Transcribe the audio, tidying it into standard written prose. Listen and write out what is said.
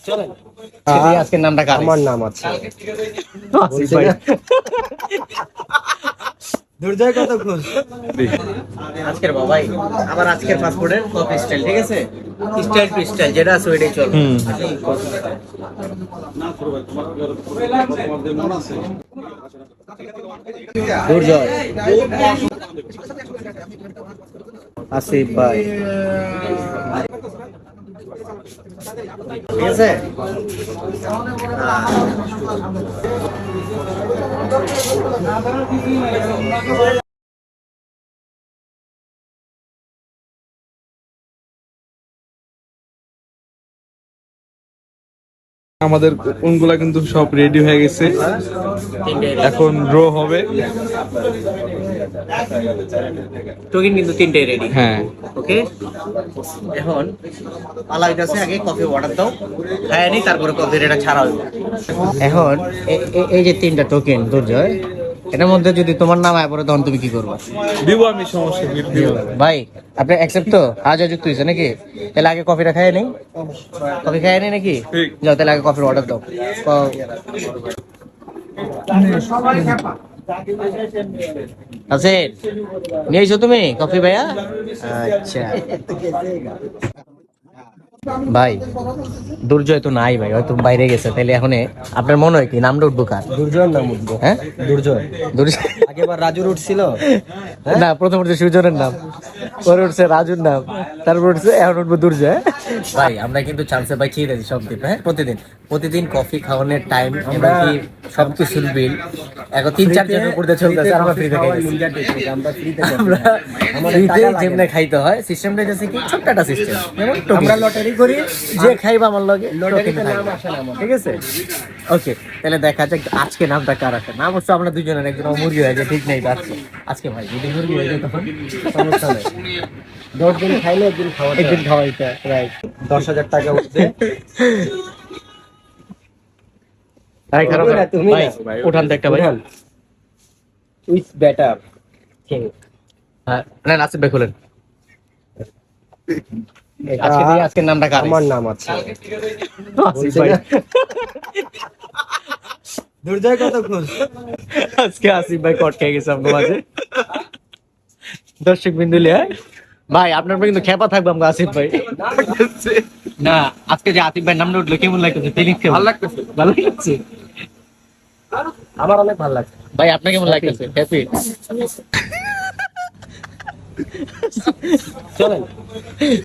চলেন সেটাই আজকের নামটা কার? আমার নাম আছে। আসিফ ভাই। দুর্জয় কত খুশ। আজকের বাবাই আবার আজকের পাসপোর্টের কপি স্টাইল, ঠিক আছে? স্টাইল টু স্টাইল যেটা আছে ওইটাই চলবে। দুর্জয়, আসিফ ভাই, ঠিক আছে? আমাদের কোনগুলা কিন্তু সব রেডি হয়ে গেছে, এখন ড্র হবে। টোকেন কিন্তু তিনটাই রেডি। হ্যাঁ, ওকে, এখন পালা হইতাছে, আগে কফি অর্ডার দাও, খায় নি, তারপরে কফির এটা ছাড়া হইব। এখন এই যে তিনটা টোকেন দুর্জয়, এটার মধ্যে যদি তোমার নাম আয় পড়ে তখন তুমি কি করবা? দিব আমি, সমস্যা কি দিব। ভাই আপনি অ্যাকসেপ্ট তো? আজ যুক্ত হয়েছে নাকি? তাহলে আগে কফিটা খায় নেই, কফি খায় নেই নাকি? ঠিক। যাও তাহলে আগে কফির অর্ডার দাও। আছে নিয়েছো তুমি কফি ভাইয়া? আচ্ছা ভাই, দুর্জয় তো নাই ভাই, হয়তো বাইরে গেছে। তাহলে এখন আপনার মনে হয় কি নামটা উঠবো কার? দুর্জয়ের নাম উঠবো। হ্যাঁ, দুর্জয়। দুর্জয়। আগেবার রাজুর উঠছিল। না, প্রথম উঠছে সুজনের নাম, পরে উঠছে রাজুর নাম, তারপর উঠছে এখন উঠবো দুর্জয়। ভাই আমরা কিন্তু চান্সে ভাই খেয়ে দিচ্ছি সব দিন, হ্যাঁ প্রতিদিন কফি খাওয়ানোর টাইম এবং কি সবকিছুর বিল এখন 3-4 জনের উপর দিয়ে চলতেছে, আর আমরা ফ্রিতে খাইতেছি। আমরা ফ্রিতে যেমনে খাইতে হয়, সিস্টেমটা হচ্ছে কি ছোট্ট একটা সিস্টেম, যেমন আমরা লটারি করি, যে খাইবা আমার লগে লটারি, ঠিক আছে? ওকে, তাহলে দেখা যাক আজকে নামটা কার আছে। নাম হচ্ছে আমরা দুজনের একজন মুরগি হয়ে যায়, ঠিক নেই তো আজকে ভাই যদি মুরগি হয়ে যায় তখন সমস্যা নেই। 10 দিন খাইলে একদিন খাওয়াইতে, রাইট। 10,000 টাকা উঠবে। তুমি ভাই উঠান তো একটা ভাই। With better thing. হ্যাঁ না, আসিফ ভাই খুলেন। আজকের নামটা কার? আমার নাম আছে। আসিফ ভাই। দুর্জয় কত খুশ। আজকে আসিফ ভাই কট খেয়ে গেছে আপনার মাঝে, দর্শক বিন্দুলে। ভাই আপনার উপর কিন্তু খেপা থাকবো আমরা আসিফ ভাই। না, আজকে যে আসিফ ভাই নামটা উঠলো কেমন লাগতেছে? ফিলিংস কেমন? ভালো লাগতেছে। ভালো লাগছে আমার অনেক ভালো লাগছে ভাই। আপনার কেমন লাগতেছে? হ্যাপি? চলেন